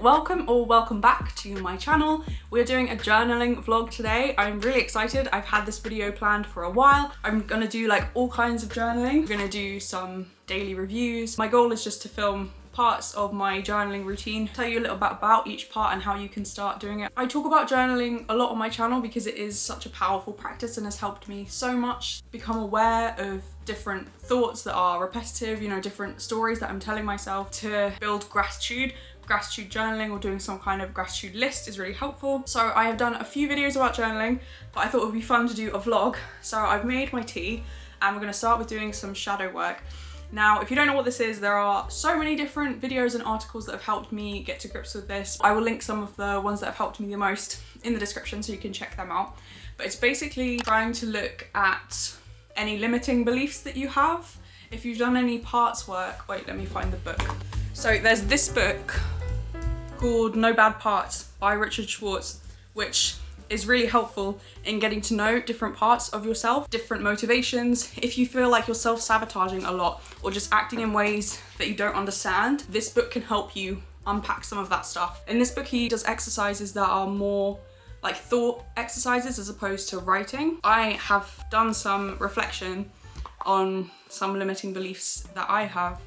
welcome back to my channel. We're doing a journaling vlog today. I'm really excited. I've had this video planned for a while. I'm gonna do like all kinds of journaling. We're gonna do some daily reviews. My goal is just to film parts of my journaling routine, tell you a little bit about each part and how you can start doing it. I talk about journaling a lot on my channel because it is such a powerful practice and has helped me so much become aware of different thoughts that are repetitive, different stories that I'm telling myself, to build gratitude. Gratitude journaling or doing some kind of gratitude list is really helpful. So I have done a few videos about journaling, but I thought it would be fun to do a vlog. So I've made my tea and we're gonna start with doing some shadow work. Now, if you don't know what this is, there are so many different videos and articles that have helped me get to grips with this. I will link some of the ones that have helped me the most in the description so you can check them out. But it's basically trying to look at any limiting beliefs that you have. If you've done any parts work, wait, let me find the book. So there's this book called No Bad Parts by Richard Schwartz, which is really helpful in getting to know different parts of yourself, different motivations. If you feel like you're self-sabotaging a lot or just acting in ways that you don't understand, this book can help you unpack some of that stuff. In this book, he does exercises that are more like thought exercises as opposed to writing. I have done some reflection on some limiting beliefs that I have,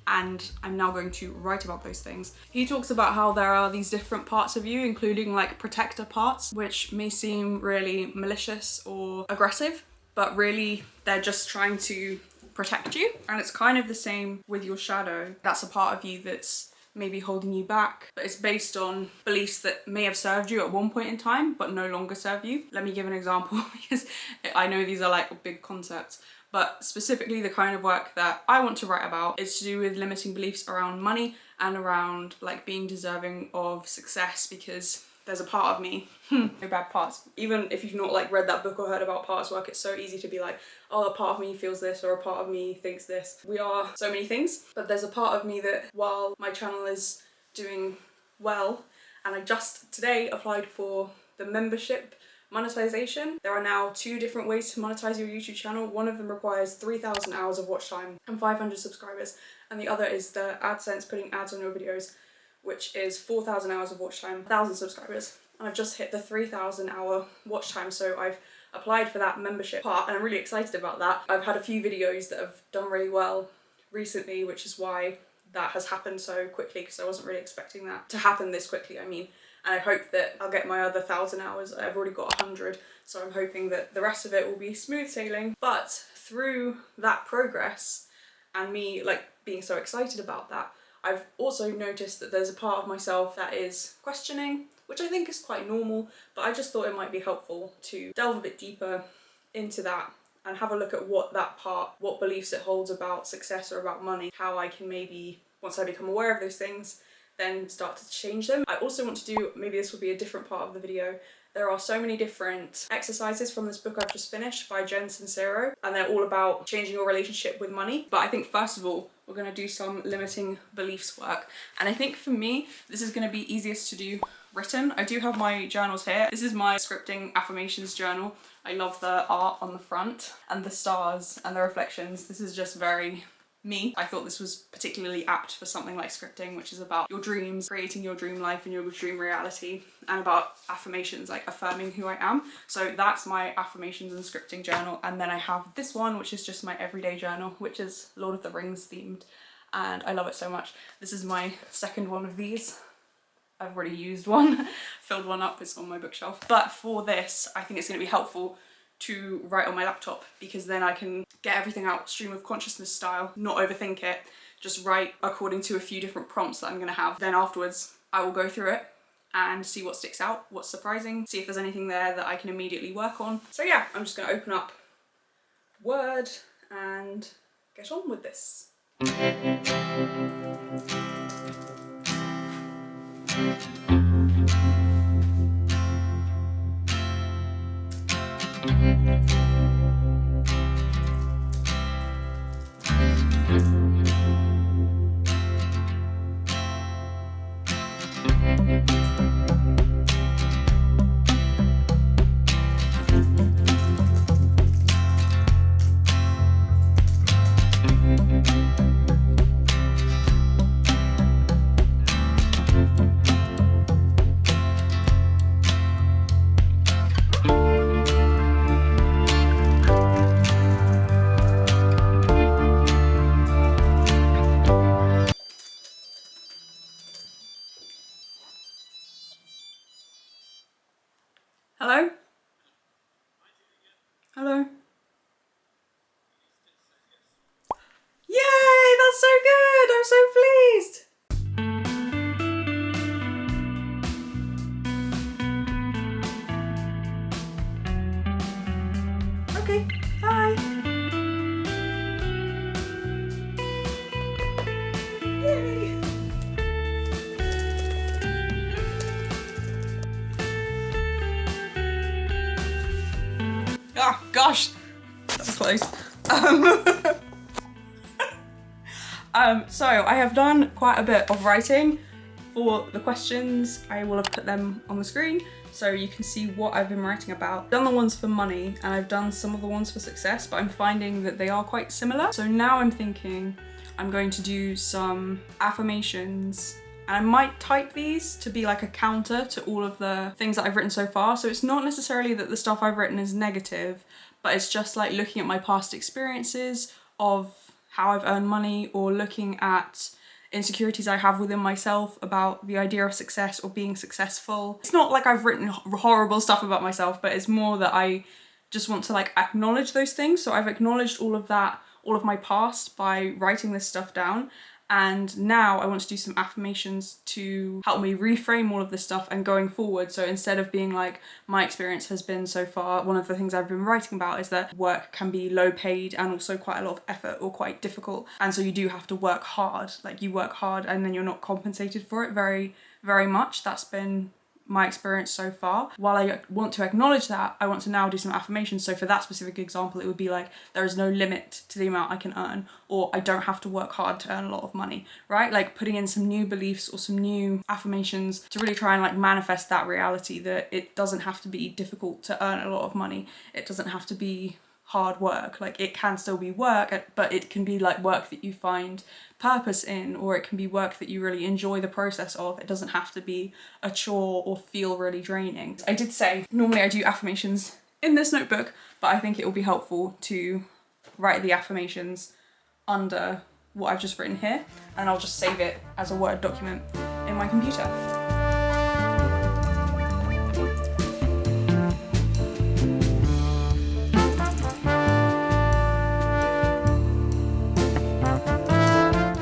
and I'm now going to write about those things. He talks about how there are these different parts of you, including like protector parts, which may seem really malicious or aggressive, but really they're just trying to protect you. And it's kind of the same with your shadow. That's a part of you that's maybe holding you back, but it's based on beliefs that may have served you at one point in time, but no longer serve you. Let me give an example because I know these are like big concepts. But specifically the kind of work that I want to write about is to do with limiting beliefs around money and around like being deserving of success, because there's a part of me, no bad parts. Even if you've not like read that book or heard about parts work, it's so easy to be like, oh, a part of me feels this or a part of me thinks this. We are so many things, but there's a part of me that while my channel is doing well, and I just today applied for the membership monetization. There are now 2 different ways to monetize your YouTube channel. One of them requires 3,000 hours of watch time and 500 subscribers, and the other is the AdSense putting ads on your videos, which is 4,000 hours of watch time, 1,000 subscribers. And I've just hit the 3,000 hour watch time, so I've applied for that membership part and I'm really excited about that. I've had a few videos that have done really well recently, which is why that has happened so quickly, because I wasn't really expecting that to happen this quickly. And I hope that I'll get my other 1,000 hours. I've already got 100, so I'm hoping that the rest of it will be smooth sailing. But through that progress and me like being so excited about that, I've also noticed that there's a part of myself that is questioning, which I think is quite normal, but I just thought it might be helpful to delve a bit deeper into that and have a look at what beliefs it holds about success or about money, how I can maybe, once I become aware of those things, then start to change them. I also want to do, maybe this will be a different part of the video, there are so many different exercises from this book I've just finished by Jen Sincero, and they're all about changing your relationship with money. But I think first of all, we're gonna do some limiting beliefs work. And I think for me, this is gonna be easiest to do written. I do have my journals here. This is my scripting affirmations journal. I love the art on the front and the stars and the reflections. This is just very me. I thought this was particularly apt for something like scripting, which is about your dreams, creating your dream life and your dream reality, and about affirmations, like affirming who I am. So that's my affirmations and scripting journal. And then I have this one, which is just my everyday journal, which is Lord of the Rings themed, and I love it so much. This is my second one of these. I've already used one, filled one up, it's on my bookshelf. But for this, I think it's going to be helpful to write on my laptop, because then I can get everything out stream of consciousness style, not overthink it, just write according to a few different prompts that I'm gonna have. Then afterwards I will go through it and see what sticks out, what's surprising, see if there's anything there that I can immediately work on. So yeah, I'm just gonna open up Word and get on with this. Hello? Hello? Yay, that's so good! I'm so pleased! Okay, bye! Yay! Oh gosh, that's close. So I have done quite a bit of writing for the questions. I will have put them on the screen so you can see what I've been writing about. I've done the ones for money and I've done some of the ones for success, but I'm finding that they are quite similar. So now I'm thinking I'm going to do some affirmations, and I might type these to be like a counter to all of the things that I've written so far. So it's not necessarily that the stuff I've written is negative, but it's just like looking at my past experiences of how I've earned money, or looking at insecurities I have within myself about the idea of success or being successful. It's not like I've written horrible stuff about myself, but it's more that I just want to like acknowledge those things. So I've acknowledged all of that, all of my past, by writing this stuff down. And now I want to do some affirmations to help me reframe all of this stuff and going forward. So instead of being like, my experience has been so far, one of the things I've been writing about is that work can be low paid and also quite a lot of effort or quite difficult. And so you do have to work hard. Like you work hard and then you're not compensated for it very, very much. That's been my experience so far. While I want to acknowledge that, I want to now do some affirmations. So for that specific example, it would be like, there is no limit to the amount I can earn, or I don't have to work hard to earn a lot of money, right? Like putting in some new beliefs or some new affirmations to really try and like manifest that reality that it doesn't have to be difficult to earn a lot of money. It doesn't have to be hard work. Like it can still be work, but it can be like work that you find purpose in, or it can be work that you really enjoy the process of. It doesn't have to be a chore or feel really draining. I did say normally I do affirmations in this notebook, but I think it will be helpful to write the affirmations under what I've just written here, and I'll just save it as a Word document in my computer.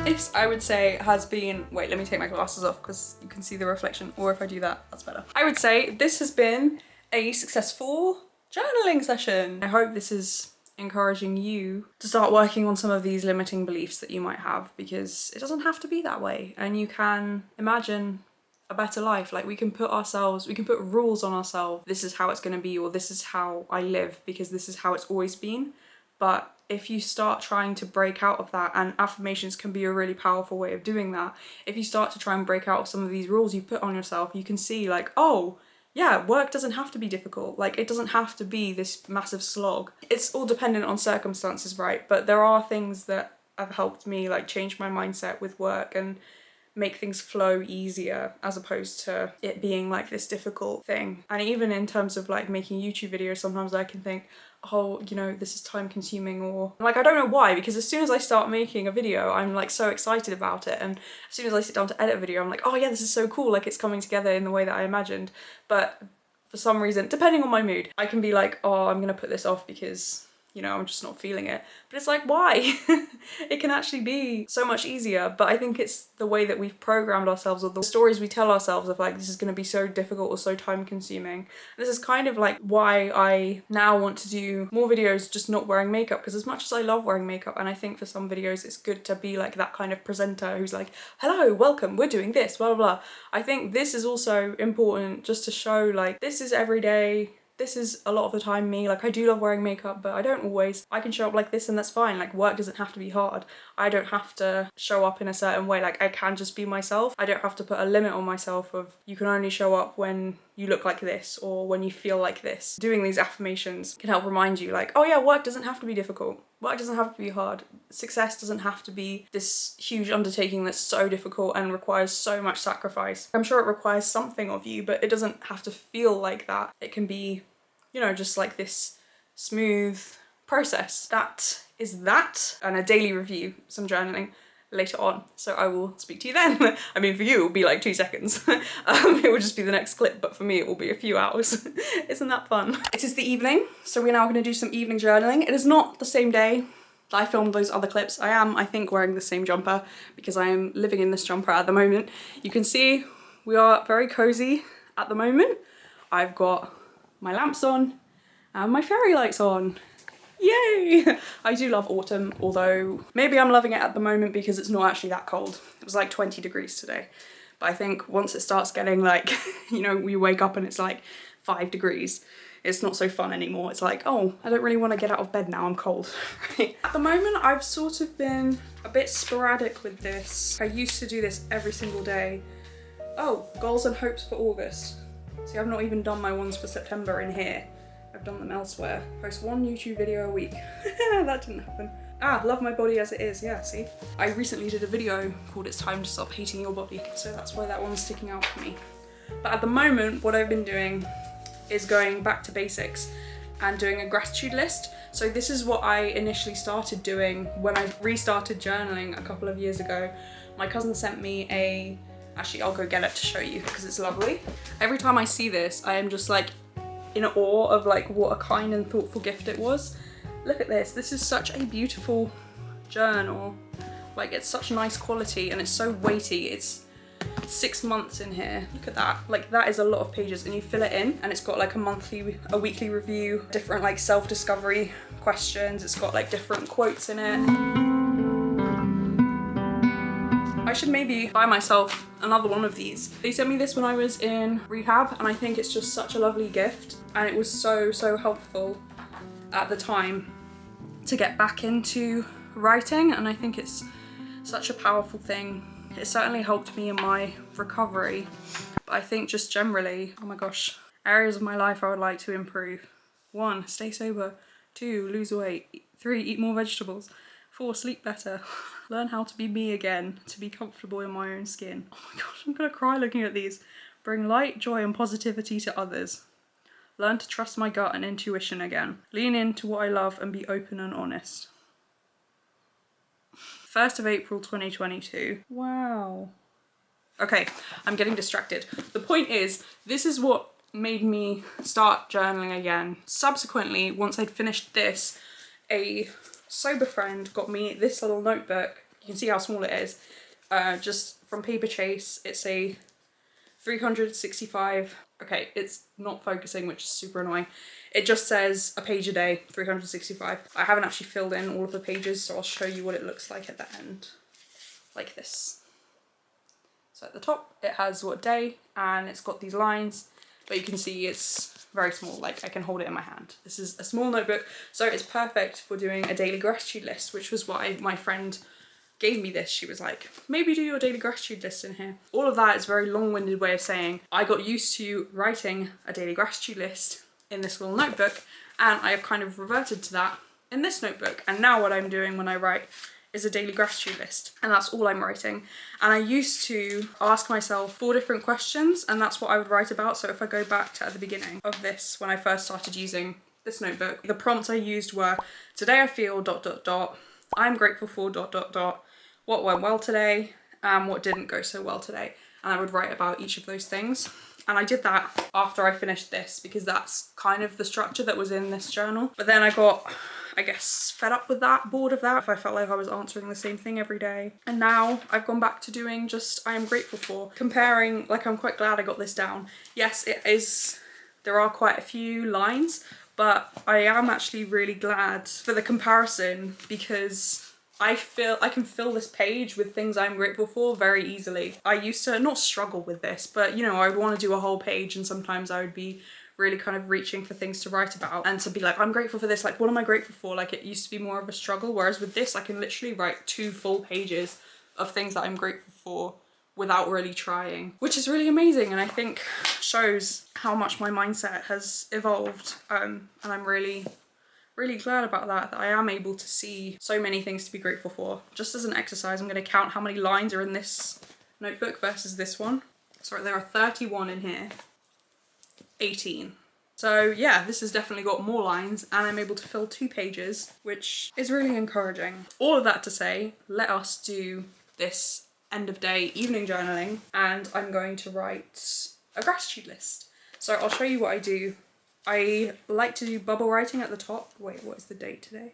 This, I would say, has been, wait, let me take my glasses off because you can see the reflection, or if I do that, that's better. I would say this has been a successful journaling session. I hope this is encouraging you to start working on some of these limiting beliefs that you might have, because it doesn't have to be that way, and you can imagine a better life. Like we can put rules on ourselves. This is how it's going to be, or this is how I live because this is how it's always been. But if you start trying to break out of that, and affirmations can be a really powerful way of doing that, if you start to try and break out of some of these rules you put on yourself, you can see like, oh yeah, work doesn't have to be difficult. Like it doesn't have to be this massive slog. It's all dependent on circumstances, right? But there are things that have helped me like change my mindset with work and make things flow easier, as opposed to it being like this difficult thing. And even in terms of like making YouTube videos, sometimes I can think, oh, you know, this is time consuming, or like, I don't know why, because as soon as I start making a video, I'm like so excited about it. And as soon as I sit down to edit a video, I'm like, oh yeah, this is so cool. Like it's coming together in the way that I imagined. But for some reason, depending on my mood, I can be like, oh, I'm gonna put this off because, you know, I'm just not feeling it. But it's like, why? It can actually be so much easier. But I think it's the way that we've programmed ourselves, or the stories we tell ourselves of like, this is going to be so difficult or so time consuming. This is kind of like why I now want to do more videos just not wearing makeup, because as much as I love wearing makeup, and I think for some videos it's good to be like that kind of presenter who's like, hello, welcome, we're doing this, blah, blah, blah. I think this is also important just to show like, this is everyday. This is a lot of the time me. Like I do love wearing makeup, but I don't always. I can show up like this and that's fine. Like work doesn't have to be hard. I don't have to show up in a certain way. Like I can just be myself. I don't have to put a limit on myself of you can only show up when you look like this or when you feel like this. Doing these affirmations can help remind you like, oh yeah, work doesn't have to be difficult. Work doesn't have to be hard. Success doesn't have to be this huge undertaking that's so difficult and requires so much sacrifice. I'm sure it requires something of you, but it doesn't have to feel like that. It can be, you know, just like this smooth process. That is that. And a daily review, some journaling. later on. So I will speak to you then. I mean, for you, it'll be like 2 seconds. It will just be the next clip, but for me, it will be a few hours. Isn't that fun? It is the evening, so we're now gonna do some evening journaling. It is not the same day that I filmed those other clips. I am, I think, wearing the same jumper because I am living in this jumper at the moment. You can see we are very cozy at the moment. I've got my lamps on and my fairy lights on. Yay! I do love autumn, although maybe I'm loving it at the moment because it's not actually that cold. It was like 20 degrees today. But I think once it starts getting like, you know, we wake up and it's like 5 degrees, it's not so fun anymore. It's like, oh, I don't really want to get out of bed now, I'm cold. Right? At the moment, I've sort of been a bit sporadic with this. I used to do this every single day. Oh, goals and hopes for August. See, I've not even done my ones for September in here. I've done them elsewhere. Post 1 YouTube video a week. That didn't happen. Ah, love my body as it is, yeah, see? I recently did a video called It's Time to Stop Hating Your Body, so that's why that one's sticking out for me. But at the moment, what I've been doing is going back to basics and doing a gratitude list. So this is what I initially started doing when I restarted journaling a couple of years ago. My cousin sent me a, actually I'll go get it to show you because it's lovely. Every time I see this, I am just like in awe of like what a kind and thoughtful gift it was. Look at this, this is such a beautiful journal. Like it's such nice quality and it's so weighty. It's 6 months in here. Look at that. Like that is a lot of pages and you fill it in and it's got like a weekly review, different like self-discovery questions. It's got like different quotes in it. I should maybe buy myself another one of these. They sent me this when I was in rehab and I think it's just such a lovely gift and it was so helpful at the time to get back into writing, and I think it's such a powerful thing. It certainly helped me in my recovery, but I think just generally, oh my gosh, areas of my life I would like to improve. 1, stay sober. 2, lose weight. 3, eat more vegetables. 4, sleep better. Learn how to be me again, to be comfortable in my own skin. Oh my gosh, I'm gonna cry looking at these. Bring light, joy and positivity to others. Learn to trust my gut and intuition again. Lean into what I love and be open and honest. 1st of April 2022. Wow. Okay, I'm getting distracted. The point is, this is what made me start journaling again. Subsequently, once I'd finished this, a sober friend got me this little notebook. You can see how small it is. Just from Paper Chase. It's a 365. Okay, it's not focusing, which is super annoying. It just says a page a day, 365. I haven't actually filled in all of the pages, so I'll show you what it looks like at the end. Like this. So at the top, it has what day, and it's got these lines, but you can see it's very small, like I can hold it in my hand. This is a small notebook, so it's perfect for doing a daily gratitude list, which was why my friend gave me this. She was like, maybe do your daily gratitude list in here. All of that is a very long-winded way of saying I got used to writing a daily gratitude list in this little notebook, and I have kind of reverted to that in this notebook. And now what I'm doing when I write is a daily gratitude list, and that's all I'm writing. And I used to ask myself 4 different questions, and that's what I would write about. So if I go back to at the beginning of this, when I first started using this notebook, the prompts I used were, today I feel ... I'm grateful for ... what went well today and what didn't go so well today. And I would write about each of those things. And I did that after I finished this because that's kind of the structure that was in this journal. But then I got, I guess, fed up with that, bored of that. I felt like I was answering the same thing every day. And now I've gone back to doing just I am grateful for. Comparing, like I'm quite glad I got this down. Yes, it is, there are quite a few lines, but I am actually really glad for the comparison because I feel I can fill this page with things I'm grateful for very easily. I used to not struggle with this, but you know, I would want to do a whole page and sometimes I would be really kind of reaching for things to write about and to be like, I'm grateful for this, like what am I grateful for? Like it used to be more of a struggle, whereas with this I can literally write 2 full pages of things that I'm grateful for without really trying, which is really amazing, and I think shows how much my mindset has evolved, and I'm really glad about that I am able to see so many things to be grateful for. Just as an exercise, I'm going to count how many lines are in this notebook versus this one. Sorry, there are 31 in here. 18. So yeah, this has definitely got more lines and I'm able to fill 2 pages, which is really encouraging. All of that to say, let us do this end of day evening journaling, and I'm going to write a gratitude list. So I'll show you what I do. I like to do bubble writing at the top. Wait, what is the date today?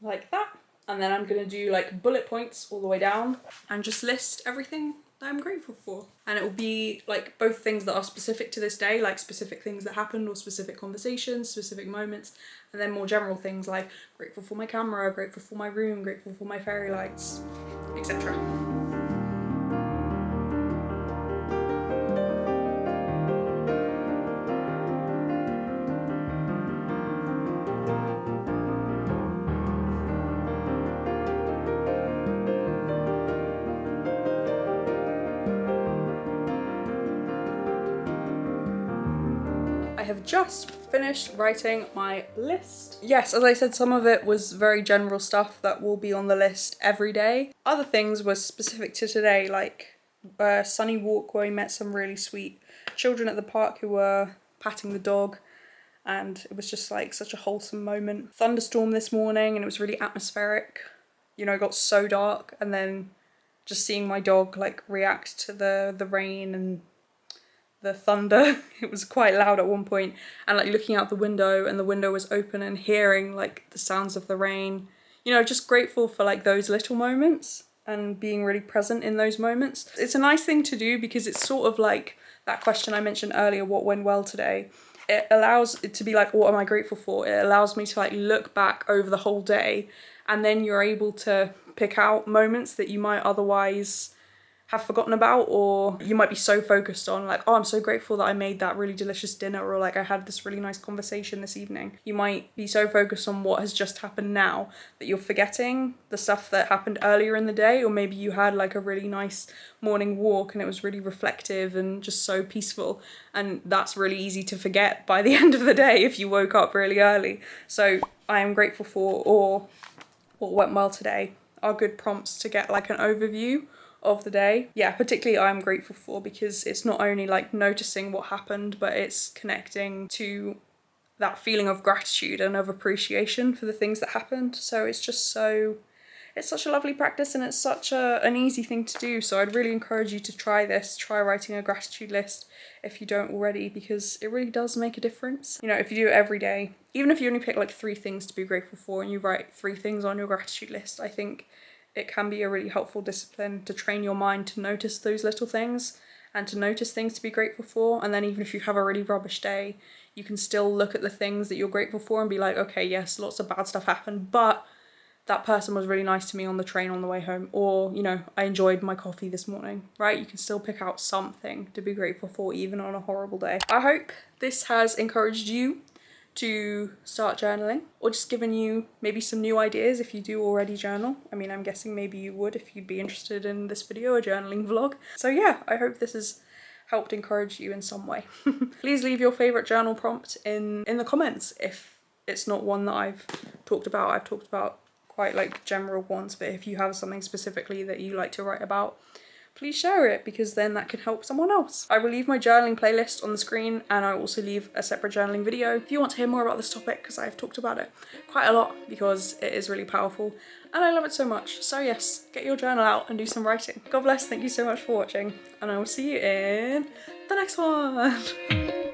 Like that. And then I'm gonna do like bullet points all the way down and just list everything that I'm grateful for. And it will be like both things that are specific to this day, like specific things that happened or specific conversations, specific moments, and then more general things like grateful for my camera, grateful for my room, grateful for my fairy lights, etc. I have just finished writing my list. Yes, as I said, some of it was very general stuff that will be on the list every day. Other things were specific to today, like a sunny walk where we met some really sweet children at the park who were patting the dog, and it was just like such a wholesome moment. Thunderstorm this morning and it was really atmospheric. You know, it got so dark, and then just seeing my dog like react to the rain and the thunder. It was quite loud at one point, and like looking out the window, and the window was open, and hearing like the sounds of the rain. You know, just grateful for like those little moments and being really present in those moments. It's a nice thing to do because it's sort of like that question I mentioned earlier, what went well today. It allows it to be like, what am I grateful for? It allows me to like look back over the whole day, and then you're able to pick out moments that you might otherwise have forgotten about, or you might be so focused on like, oh, I'm so grateful that I made that really delicious dinner, or like I had this really nice conversation this evening. You might be so focused on what has just happened now that you're forgetting the stuff that happened earlier in the day, or maybe you had like a really nice morning walk and it was really reflective and just so peaceful, and that's really easy to forget by the end of the day if you woke up really early. So I am grateful for, or what went well today, are good prompts to get like an overview of the day. Yeah, particularly I'm grateful for, because it's not only like noticing what happened, but it's connecting to that feeling of gratitude and of appreciation for the things that happened. So it's just so, it's such a lovely practice, and it's such an easy thing to do. So I'd really encourage you to try this, try writing a gratitude list if you don't already, because it really does make a difference. You know, if you do it every day, even if you only pick like 3 things to be grateful for and you write 3 things on your gratitude list, I think it can be a really helpful discipline to train your mind to notice those little things and to notice things to be grateful for. And then even if you have a really rubbish day, you can still look at the things that you're grateful for and be like, okay, yes, lots of bad stuff happened, but that person was really nice to me on the train on the way home, or, you know, I enjoyed my coffee this morning, right? You can still pick out something to be grateful for even on a horrible day. I hope this has encouraged you to start journaling, or just given you maybe some new ideas if you do already journal. I mean, I'm guessing maybe you would if you'd be interested in this video, a journaling vlog. So yeah, I hope this has helped encourage you in some way. Please leave your favourite journal prompt in the comments if it's not one that I've talked about. I've talked about quite like general ones, but if you have something specifically that you like to write about, please share it, because then that can help someone else. I will leave my journaling playlist on the screen, and I will also leave a separate journaling video if you want to hear more about this topic, because I've talked about it quite a lot because it is really powerful and I love it so much. So yes, get your journal out and do some writing. God bless, thank you so much for watching, and I will see you in the next one.